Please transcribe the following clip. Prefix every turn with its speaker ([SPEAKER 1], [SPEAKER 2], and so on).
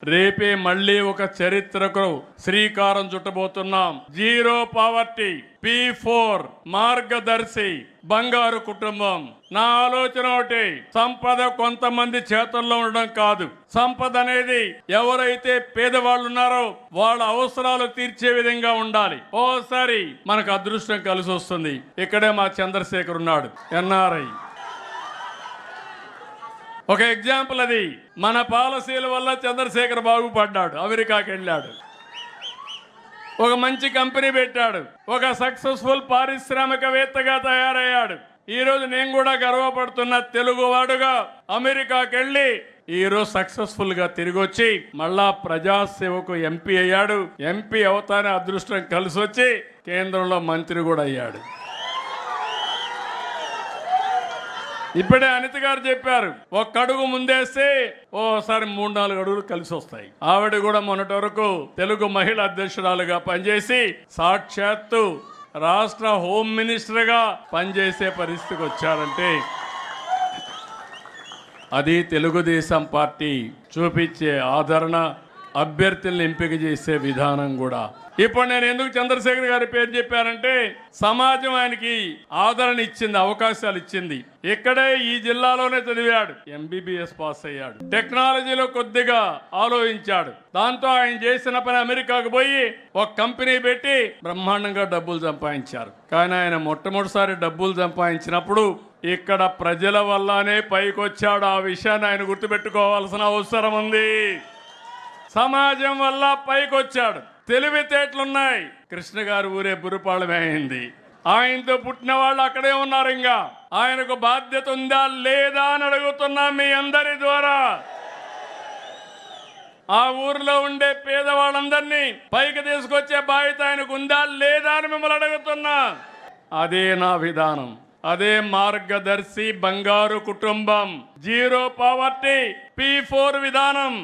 [SPEAKER 1] రేపే మళ్ళీ ఒక చరిత్రకు శ్రీకారం చుట్టబోతున్నాం. జీరో పావర్టీ, P4 మార్గదర్శి, బంగారు కుటుంబం. నా ఆలోచన ఒకటి, సంపద కొంతమంది చేతుల్లో ఉండడం కాదు. సంపద అనేది ఎవరైతే పేదవాళ్ళు ఉన్నారో వాళ్ళ అవసరాలు తీర్చే విధంగా ఉండాలి. ఓసారి మనకు అదృష్టం కలిసి వస్తుంది. ఇక్కడే మా చంద్రశేఖర్ ఉన్నాడు, NRI. ఒక ఎగ్జాంపుల్ అది. మన పాలసీల వల్ల చంద్రశేఖర్ బాగుపడ్డాడు, అమెరికాకి వెళ్ళాడు, ఒక మంచి కంపెనీ పెట్టాడు, ఒక సక్సెస్ఫుల్ పారిశ్రామికవేత్తగా తయారయ్యాడు. ఈరోజు నేను కూడా గర్వపడుతున్న తెలుగువాడుగా అమెరికాకి వెళ్ళి ఈరోజు సక్సెస్ఫుల్ గా తిరిగి వచ్చి మళ్ళా ప్రజాసేవకు ఎంపీ అయ్యాడు. ఎంపీ అవుతానే అదృష్టం కలిసి వచ్చి కేంద్రంలో మంత్రి కూడా అయ్యాడు. ఇప్పుడే అనిత గారు చెప్పారు, ఒక్క అడుగు ముందేస్తే ఓసారి 3-4 అడుగులు కలిసి వస్తాయి. ఆవిడ కూడా మొన్నటి వరకు తెలుగు మహిళా అధ్యక్షురాలుగా పనిచేసి సాక్షాత్తు రాష్ట్ర హోమ్ మినిస్టర్గా పనిచేసే పరిస్థితికి వచ్చారంటే అది తెలుగుదేశం పార్టీ చూపించే ఆదరణ, అభ్యర్థులను ఎంపిక చేసే విధానం కూడా. ఇప్పుడు నేను ఎందుకు చంద్రశేఖర్ గారి పేరు చెప్పానంటే సమాజం ఆయనకి ఆదరణ ఇచ్చింది, అవకాశాలు ఇచ్చింది. ఇక్కడే ఈ జిల్లాలోనే చదివాడు, MBBS పాస్ అయ్యాడు, టెక్నాలజీలో కొద్దిగా ఆలోచించాడు. దాంతో ఆయన చేసిన పని అమెరికాకు పోయి ఒక కంపెనీ పెట్టి బ్రహ్మాండంగా డబ్బులు సంపాదించారు. కానీ ఆయన మొట్టమొదటిసారి డబ్బులు సంపాదించినప్పుడు ఇక్కడ ప్రజల వల్లనే పైకొచ్చాడు. ఆ విషయాన్ని ఆయన గుర్తుపెట్టుకోవాల్సిన అవసరం ఉంది. సమాజం వల్ల పైకొచ్చాడు. తెలివితేటలున్నాయి. కృష్ణ గారు ఊరే బురుపాళెమే అయింది. ఆయనతో పుట్టిన వాళ్ళు అక్కడే ఉన్నారు. ఇంకా ఆయనకు బాధ్యత ఉందా లేదా అని అడుగుతున్నా మీ అందరి ద్వారా. ఆ ఊర్లో ఉండే పేదవాళ్ళందరినీ పైకి తీసుకొచ్చే బాధ్యత ఆయనకు ఉందా లేదా అని మిమ్మల్ని అడుగుతున్నా. అదే నా విధానం, అదే మార్గదర్శి, బంగారు కుటుంబం, జీరో పావర్టీ, P4 విధానం.